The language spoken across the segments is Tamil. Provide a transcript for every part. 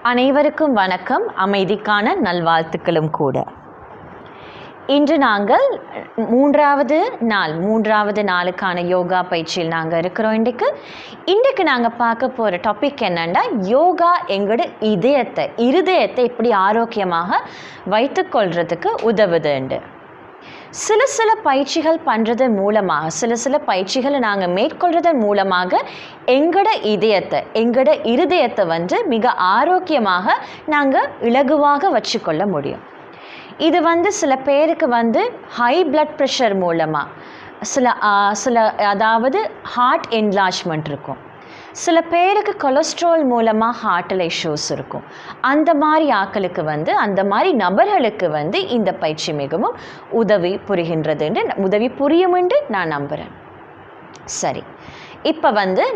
அனைவருக்கும் வணக்கம். அமைதிக்கான நல்வாழ்த்துக்களும் கூட. இன்று நாங்கள் மூன்றாவது நாளுக்கான யோகா பயிற்சியில் நாங்கள் இருக்கிறோம். இன்றைக்கு நாங்கள் பார்க்க போகிற டாபிக் என்னென்னா, யோகா எங்களோட இருதயத்தை இப்படி ஆரோக்கியமாக வைத்துக்கொள்கிறதுக்கு உதவுதுண்டு. சில பயிற்சிகள் பண்ணுறதன் மூலமாக சில பயிற்சிகளை நாங்கள் மேற்கொள்றதன் மூலமாக எங்களோட இருதயத்தை மிக ஆரோக்கியமாக நாங்கள் இலகுவாக வச்சுக்கொள்ள முடியும். இது சில பேருக்கு ஹை பிளட் ப்ரெஷர் மூலமாக அதாவது ஹார்ட் என்லார்ஜ்மெண்ட் இருக்கும். சில பேருக்கு கொலஸ்ட்ரால் மூலமாக ஹார்ட்டில் இஷ்யூஸ் இருக்கும். அந்த மாதிரி ஆட்களுக்கு அந்த மாதிரி நபர்களுக்கு இந்த பயிற்சி மிகவும் உதவி புரியும் என்று நான் நம்புகிறேன். சரி, இப்போ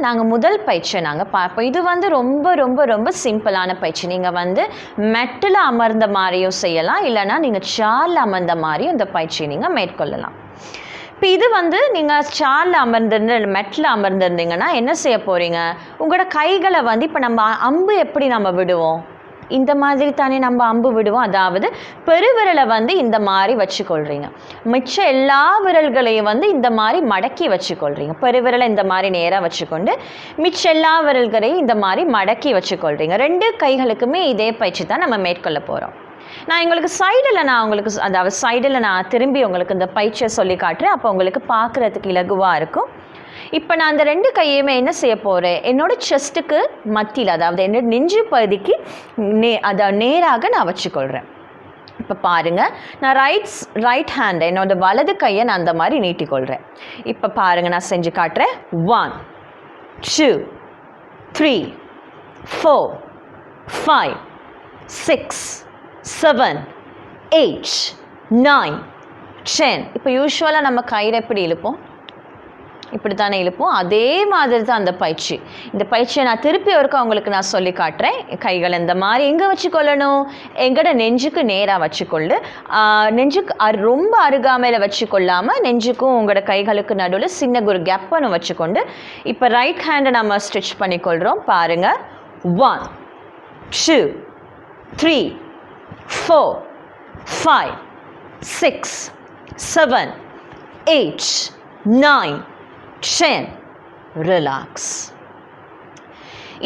நாங்கள் முதல் பயிற்சியை நாங்கள் பார்ப்போம். இது ரொம்ப ரொம்ப ரொம்ப சிம்பிளான பயிற்சி. நீங்கள் மெட்டில் அமர்ந்த மாதிரியும் செய்யலாம், இல்லைனா நீங்கள் சேரில் அமர்ந்த மாதிரியும் இந்த பயிற்சியை நீங்கள் மேற்கொள்ளலாம். இப்போ இது நீங்கள் சேரில் மெட்டில் அமர்ந்திருந்தீங்கன்னா என்ன செய்ய போகிறீங்க, உங்களோட கைகளை இப்போ நம்ம அம்பு எப்படி நம்ம விடுவோம், இந்த மாதிரி தானே நம்ம அம்பு விடுவோம். அதாவது பெருவிரலை இந்த மாதிரி வச்சுக்கொள்கிறீங்க. மிச்ச எல்லா விரல்களையும் இந்த மாதிரி மடக்கி வச்சுக்கொள்கிறீங்க. பெருவிரலை இந்த மாதிரி நேராக வச்சுக்கொண்டு மிச்ச எல்லா விரல்களையும் இந்த மாதிரி மடக்கி வச்சுக்கொள்கிறீங்க. ரெண்டு கைகளுக்குமே இதே பயிற்சி தான் நம்ம மேற்கொள்ள போகிறோம். நான் உங்களுக்கு சைடில் நான் திரும்பி உங்களுக்கு இந்த பயிற்சியை சொல்லி காட்டுறேன். அப்போ உங்களுக்கு பார்க்குறதுக்கு இலகுவாக இருக்கும். இப்போ நான் அந்த ரெண்டு கையுமே என்ன செய்ய போகிறேன், என்னோட செஸ்ட்டுக்கு மத்தியில், அதாவது என்னோட நெஞ்சு பகுதிக்கு நேராக நான் வச்சுக்கொள்கிறேன். இப்போ பாருங்கள், நான் ரைட் ஹேண்ட் என்னோட வலது கையை நான் அந்த மாதிரி நீட்டிக்கொள்கிறேன். இப்போ பாருங்கள், நான் செஞ்சு காட்டுறேன். 1 2 3 4 5 6 7 8 9 10. இப்போ யூஸ்வலாக நம்ம கயிறு எப்படி இழுப்போம், இப்படி தானே இழுப்போம். அதே மாதிரி தான் அந்த பயிற்சி. இந்த பயிற்சியை நான் திருப்பி ஒருக்கா உங்களுக்கு நான் சொல்லி காட்டுறேன். கைகளை இந்த மாதிரி எங்கே வச்சுக்கொள்ளணும், எங்கட நெஞ்சுக்கு நேராக வச்சுக்கொள்ளு. நெஞ்சுக்கு ரொம்ப அருகாமையில் வச்சுக்கொள்ளாமல் நெஞ்சுக்கும் உங்களோட கைகளுக்கு நடுவில் சின்ன ஒரு கேப் ஒன்று வச்சுக்கொண்டு இப்போ ரைட் ஹேண்டை நம்ம ஸ்ட்ரெச் பண்ணிக்கொள்கிறோம். பாருங்கள், 1 2 3 4 5 6 7 8 9 10. ரிலாக்ஸ்.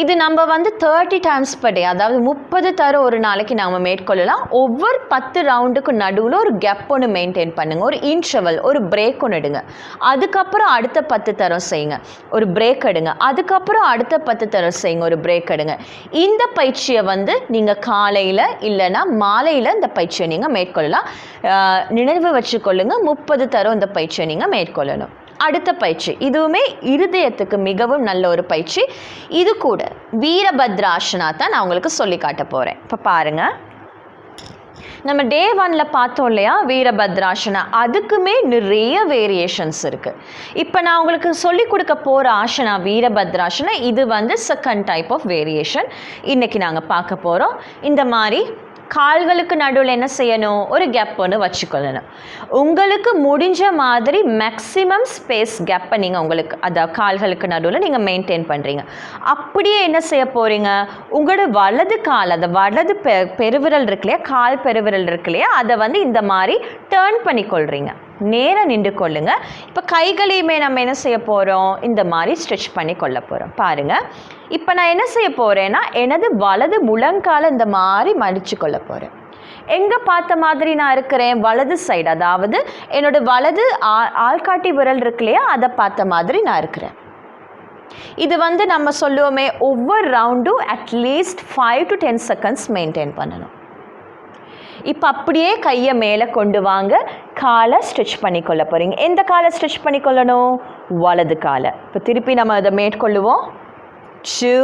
இது நம்ம 30 டைம்ஸ் பர் டே, அதாவது 30 தரம் ஒரு நாளைக்கு நாம் மேற்கொள்ளலாம். ஒவ்வொரு 10 ரவுண்டுக்கு நடுவில் ஒரு கேப் ஒன்று மெயின்டைன் பண்ணுங்கள். ஒரு இன்டர்வல், ஒரு பிரேக் ஒன்று எடுங்க. அதுக்கப்புறம் அடுத்த 10 தரம் செய்யுங்க, ஒரு பிரேக் எடுங்க. அதுக்கப்புறம் அடுத்த 10 தரம் செய்யுங்க, ஒரு பிரேக் எடுங்க. இந்த பயிற்சியை நீங்கள் காலையில் இல்லைன்னா மாலையில் இந்த பயிற்சியை நீங்கள் மேற்கொள்ளலாம். நினைவு வச்சுக்கொள்ளுங்க, 30 தரம் இந்த பயிற்சியை நீங்கள் மேற்கொள்ளணும். அடுத்த பயிற்சி, இதுவுமே இருதயத்துக்கு மிகவும் நல்ல ஒரு பயிற்சி. இது கூட வீரபத்ராசனா தான் நான் உங்களுக்கு சொல்லி காட்ட போகிறேன். இப்போ பாருங்கள், நம்ம டே 1ல் பார்த்தோம் இல்லையா வீரபத்ராசனா, அதுக்குமே நிறைய வேரியேஷன்ஸ் இருக்குது. இப்போ நான் உங்களுக்கு சொல்லி கொடுக்க போகிற ஆசனா வீரபத்ராசனா, இது செகண்ட் டைப் ஆஃப் வேரியேஷன் இன்றைக்கி நாங்கள் பார்க்க போகிறோம். இந்த மாதிரி கால்களுக்கு நடுவில் என்ன செய்யணும், ஒரு கேப் ஒன்று வச்சுக்கொள்ளணும். உங்களுக்கு முடிஞ்ச மாதிரி மேக்ஸிமம் ஸ்பேஸ் கேப்பை நீங்கள் உங்களுக்கு அதாவது கால்களுக்கு நடுவில் நீங்கள் மெயின்டைன் பண்ணுறீங்க. அப்படியே என்ன செய்ய போகிறீங்க, உங்களோட வலது கால், அந்த வலது பெருவிரல் இருக்கு இல்லையா, கால் பெருவிரல் இருக்கு இல்லையா, அதை இந்த மாதிரி டேர்ன் பண்ணிக்கொள்கிறீங்க. நேராக நின்று கொள்ளுங்க. இப்போ கைகளையுமே நம்ம என்ன செய்ய போகிறோம், இந்த மாதிரி ஸ்ட்ரெச் பண்ணி கொள்ள போகிறோம். பாருங்கள், இப்போ நான் என்ன செய்ய போகிறேன்னா எனது வலது முழங்கால இந்த மாதிரி மடித்து கொள்ள போகிறேன். எங்கே பார்த்த மாதிரி நான் இருக்கிறேன், வலது சைடு, அதாவது என்னோட வலது ஆள்காட்டி விரல் இருக்கு இல்லையா, அதை பார்த்த மாதிரி நான் இருக்கிறேன். இது நம்ம சொல்லுவோமே, ஒவ்வொரு ரவுண்டும் அட்லீஸ்ட் 5 to 10 செகண்ட்ஸ் மெயின்டைன் பண்ணணும். இப்போ அப்படியே கையை மேலே கொண்டு வாங்க, காலை ஸ்ட்ரெச் பண்ணிக்கொள்ள போகிறீங்க. எந்த காலை ஸ்ட்ரெச் பண்ணிக்கொள்ளணும், வலது காலை. இப்போ திருப்பி நம்ம அதை மேற்கொள்ளுவோம். 2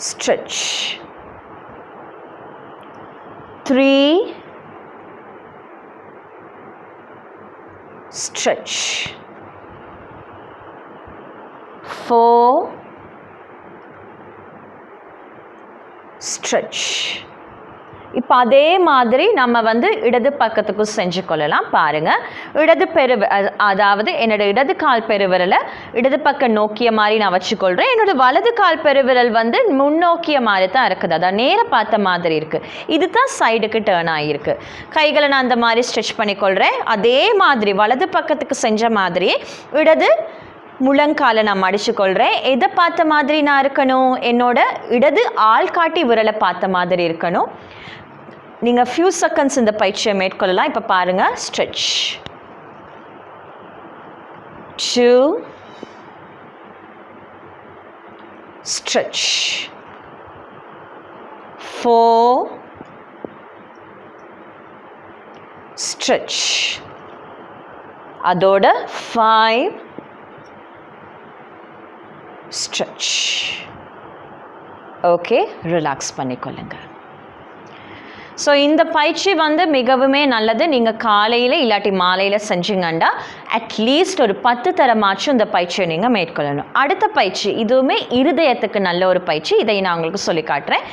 ஸ்ட்ரெச், 3 ஸ்ட்ரெச், 4 stretch. இப்போ அதே மாதிரி நம்ம வந்து இடது பக்கத்துக்கும் செஞ்சு கொள்ளலாம். பாருங்கள், இடது அதாவது என்னோட இடது கால் பெருவிரலை இடது பக்கம் நோக்கிய மாதிரி நான் வச்சுக்கொள்கிறேன். என்னோட வலது கால் பெருவிரல் வந்து முன்னோக்கிய மாதிரி தான் இருக்குது, அதான் நேராக பார்த்த மாதிரி இருக்குது. இது தான் சைடுக்கு டேர்ன் ஆகியிருக்கு. கைகளை நான் அந்த மாதிரி ஸ்ட்ரெச் பண்ணிக்கொள்கிறேன். அதே மாதிரி வலது பக்கத்துக்கு செஞ்ச மாதிரியே இடது முழங்காலை நான் மடிச்சுக்கொள்கிறேன். எதை பார்த்த மாதிரி நான் இருக்கணும்? என்னோட இடது ஆள்காட்டி விரலை பார்த்த மாதிரி இருக்கணும். நீங்கள் ஃபியூ செகண்ட்ஸ் இந்த பயிற்சியை மேற்கொள்ளலாம். இப்போ பாருங்கள், ஸ்ட்ரெச் 2, ஸ்ட்ரெச் 4, ஸ்ட்ரெச், அதோட 5, ஸ்ட்ரெச். ஓகே, ரிலாக்ஸ் பண்ணிக்கொள்ளுங்க. ஸோ இந்த பயிற்சி வந்து மிகவுமே நல்லது. நீங்கள் காலையில் இல்லாட்டி மாலையில் செஞ்சிங்கன்னா அட்லீஸ்ட் ஒரு 10 தரமாச்சும் இந்த பயிற்சியை நீங்கள் மேற்கொள்ளணும். அடுத்த பயிற்சி இதுவுமே இருதயத்துக்கு நல்ல ஒரு பயிற்சி. இதை நான் உங்களுக்கு சொல்லி காட்டுறேன்.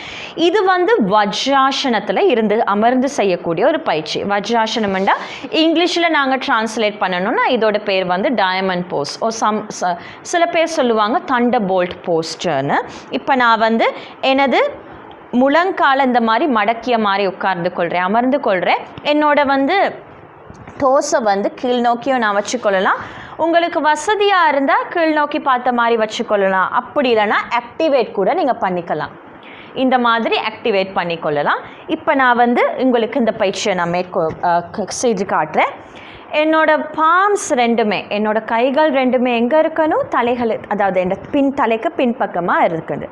இது வந்து வஜ்ராசனத்தில் இருந்து அமர்ந்து செய்யக்கூடிய ஒரு பயிற்சி. வஜ்ராசனம்னா இங்கிலீஷில் நாங்கள் டிரான்ஸ்லேட் பண்ணணும்னா இதோட பேர் வந்து டயமண்ட் போஸ். சில பேர் சொல்லுவாங்க தண்டர் போல்ட் போஸ்டர்னு. இப்போ நான் வந்து எனது முழங்கால இந்த மாதிரி மடக்கிய மாதிரி அமர்ந்து கொள்கிறேன். என்னோட வந்து டோஸை வந்து கீழ் நோக்கியும் நான் வச்சுக்கொள்ளலாம். உங்களுக்கு வசதியாக இருந்தால் கீழ் நோக்கி பார்த்த மாதிரி வச்சுக்கொள்ளலாம். அப்படி இல்லைன்னா ஆக்டிவேட் கூட நீங்கள் பண்ணிக்கலாம். இந்த மாதிரி ஆக்டிவேட் பண்ணிக்கொள்ளலாம். இப்போ நான் வந்து உங்களுக்கு இந்த பயிற்சியை நான் செய்து காட்டுறேன். என்னோட பாம்ஸ் ரெண்டுமே, என்னோட கைகள் ரெண்டுமே எங்கே இருக்கணும்? தலைகள், அதாவது என் தலைக்கு பின்பக்கமாக இருக்குது.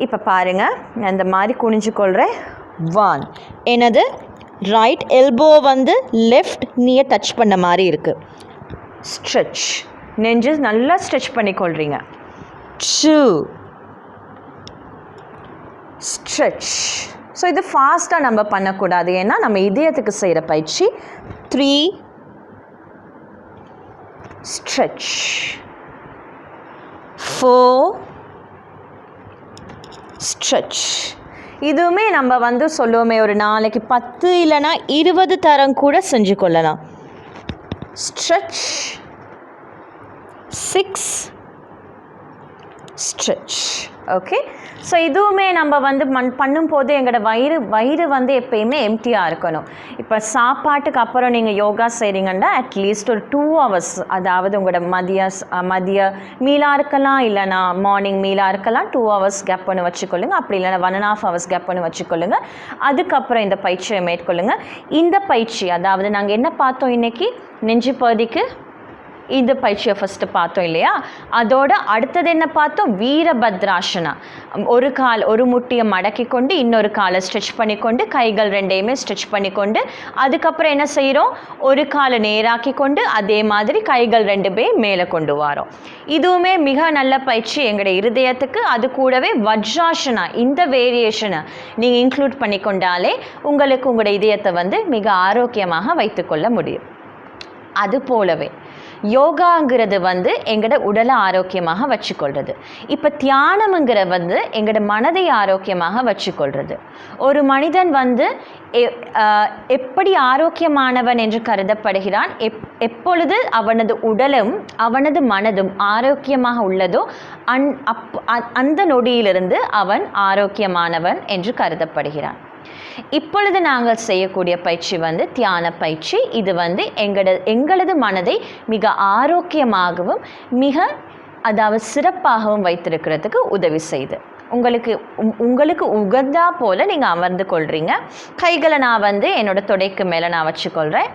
இப்போ பாருங்கள், நான் இந்த மாதிரி குனிஞ்சுக்கொள்கிறேன். 1, எனது ரைட் எல்போ வந்து லெஃப்ட் நீயை டச் பண்ண மாதிரி இருக்குது. ஸ்ட்ரெச், நெஞ்சு நல்லா ஸ்ட்ரெச் பண்ணிக்கொள்கிறீங்க. 2, ஸ்ட்ரெச். ஸோ இது ஃபாஸ்ட்டாக நம்ம பண்ணக்கூடாது, ஏன்னா நம்ம இதயத்துக்கு செய்கிற பயிற்சி. 3, ஸ்ட்ரெச். 4, ஸ்ட்ரெச். இதுவுமே நம்ம வந்து சொல்லுவோமே, ஒரு நாளைக்கு 10 இல்லைனா 20 தரம் கூட செஞ்சு கொள்ளலாம். ஸ்ட்ரெச். 6, ஸ்ட்ரெச். ஓகே, ஸோ இதுவுமே நம்ம வந்து பண்ணும்போது எங்களோட வயிறு வந்து எப்பயுமே எம்டியாக இருக்கணும். இப்போ சாப்பாட்டுக்கு அப்புறம் நீங்கள் யோகா செய்கிறீங்கன்னா அட்லீஸ்ட் ஒரு 2 hours, அதாவது உங்களோட மதிய மீலாக இருக்கலாம், இல்லைனா மார்னிங் மீலாக இருக்கலாம், 2 hours கேப் பண்ணி வச்சுக்கொள்ளுங்க. அப்படி இல்லைனா 1.5 hours கேப் பண்ணி வச்சுக்கொள்ளுங்க. அதுக்கப்புறம் இந்த பயிற்சியை மேற்கொள்ளுங்க. இந்த பயிற்சி, அதாவது நாங்கள் என்ன பார்த்தோம் இன்றைக்கி? நெஞ்சு பகுதிக்கு இந்த பயிற்சியை ஃபஸ்ட்டு பார்த்தோம் இல்லையா? அதோட அடுத்தது என்ன பார்த்தோம்? வீரபத்ராசனா. ஒரு முட்டியை மடக்கி கொண்டு இன்னொரு காலை ஸ்ட்ரெச் பண்ணிக்கொண்டு கைகள் ரெண்டையுமே ஸ்ட்ரெச் பண்ணிக்கொண்டு அதுக்கப்புறம் என்ன செய்கிறோம்? ஒரு காலை நேராக்கி கொண்டு அதே மாதிரி கைகள் ரெண்டுமே மேலே கொண்டு வரோம். இதுவுமே மிக நல்ல பயிற்சி எங்களுடைய இருதயத்துக்கு. அது கூடவே வஜ்ராசனா, இந்த வேரியேஷனை நீங்கள் இன்க்ளூட் பண்ணிக்கொண்டாலே உங்களுக்கு உங்களுடைய இதயத்தை வந்து மிக ஆரோக்கியமாக வைத்துக்கொள்ள முடியும். அது போலவே யோகாங்கிறது வந்து எங்களோட உடலை ஆரோக்கியமாக வச்சுக்கொள்வது. இப்போ தியானம்ங்கிற வந்து எங்களோட மனதை ஆரோக்கியமாக வச்சுக்கொள்வது. ஒரு மனிதன் வந்து எப்படி ஆரோக்கியமானவன் என்று கருதப்படுகிறான் எப்பொழுது அவனது உடலும் அவனது மனதும் ஆரோக்கியமாக உள்ளதோ அந்த நொடியிலிருந்து அவன் ஆரோக்கியமானவன் என்று கருதப்படுகிறான். இப்பொழுது நாங்கள் செய்யக்கூடிய பயிற்சி வந்து தியான பயிற்சி. இது வந்து எங்களது மனதை மிக ஆரோக்கியமாகவும் அதாவது சிறப்பாகவும் வைத்திருக்கிறதுக்கு உதவி செய்து உங்களுக்கு உகந்தா போல் நீங்கள் அமர்ந்து கொள்கிறீங்க. கைகளை நான் வந்து என்னோட தொடைக்கு மேலே நான் வச்சுக்கொள்கிறேன்.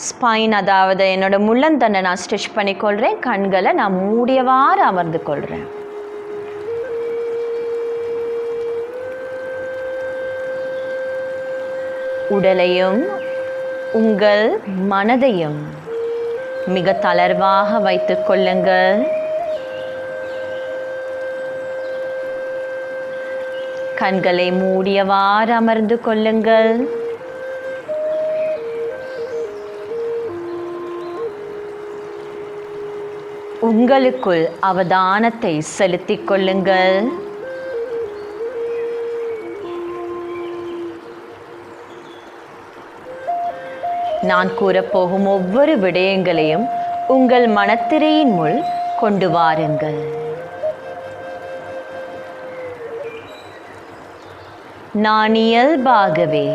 ஸ்பைன், அதாவது என்னோட முள்ளந்தண்டை நான் ஸ்ட்ரெச் பண்ணிக்கொள்கிறேன். கண்களை நான் மூடியவாறு அமர்ந்து கொள்கிறேன். உடலையும் உங்கள் மனதையும் மிக தளர்வாக வைத்துக் கொள்ளுங்கள். கண்களை மூடியவாறு அமர்ந்து கொள்ளுங்கள். உங்களுக்குள் அவதானத்தை செலுத்திக் கொள்ளுங்கள். நான் கூறப்போகும் ஒவ்வொரு விடயங்களையும் உங்கள் மனத்திரையின் முள் கொண்டு வாருங்கள். நான் இயல்பாகவே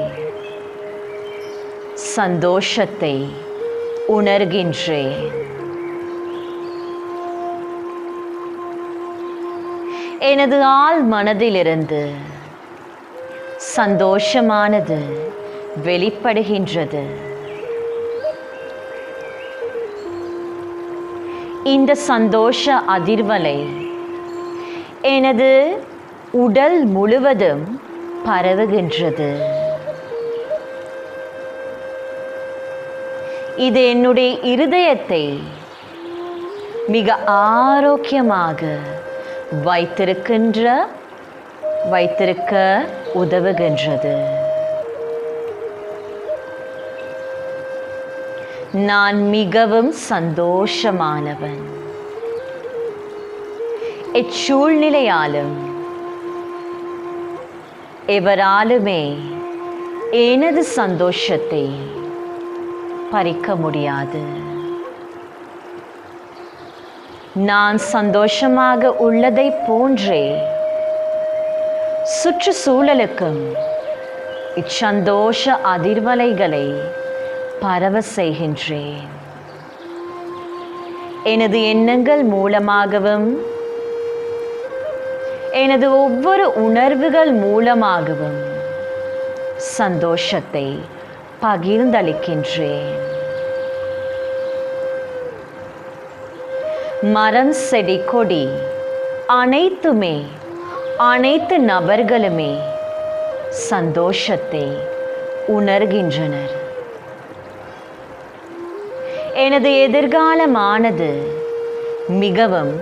சந்தோஷத்தை உணர்கின்றேன். எனது ஆழ் மனதிலிருந்து சந்தோஷமானது வெளிப்படுகின்றது. இந்த சந்தோஷ அதிர்வலை எனது உடல் முழுவதும் பரவுகின்றது. இது என்னுடைய இருதயத்தை மிக ஆரோக்கியமாக வைத்திருக்க உதவுகின்றது. நான் மிகவும் சந்தோஷமானவன். இச்சூழ்நிலையாலும் எவராலுமே எனது சந்தோஷத்தை பறிக்க முடியாது. நான் சந்தோஷமாக உள்ளதை போன்றே சுற்றுச்சூழலுக்கும் இச்சந்தோஷ அதிர்வலைகளை பரவ செய்கின்றேன். எனது எண்ணங்கள் மூலமாகவும் எனது ஒவ்வொரு உணர்வுகள் மூலமாகவும் சந்தோஷத்தை பகிர்ந்தளிக்கின்றேன். மரம், செடி, கொடி அனைத்துமே, அனைத்து நபர்களுமே சந்தோஷத்தை உணர்கின்றனர். எனது எதிர்காலமானது மிகவும்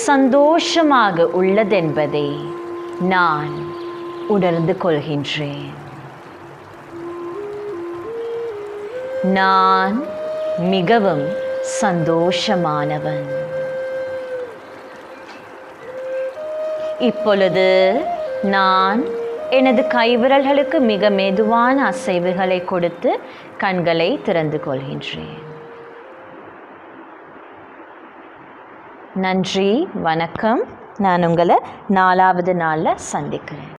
சந்தோஷமாக உள்ளதென்பதை நான் உணர்ந்து கொள்கின்றேன். நான் மிகவும் சந்தோஷமானவன். இப்பொழுது நான் எனது கைவிரல்களுக்கு மிக மெதுவான அசைவுகளை கொடுத்து கண்களை திறந்து கொள்கின்றேன். நன்றி, வணக்கம். நான் உங்களை 4வது நாளில் சந்திக்கிறேன்.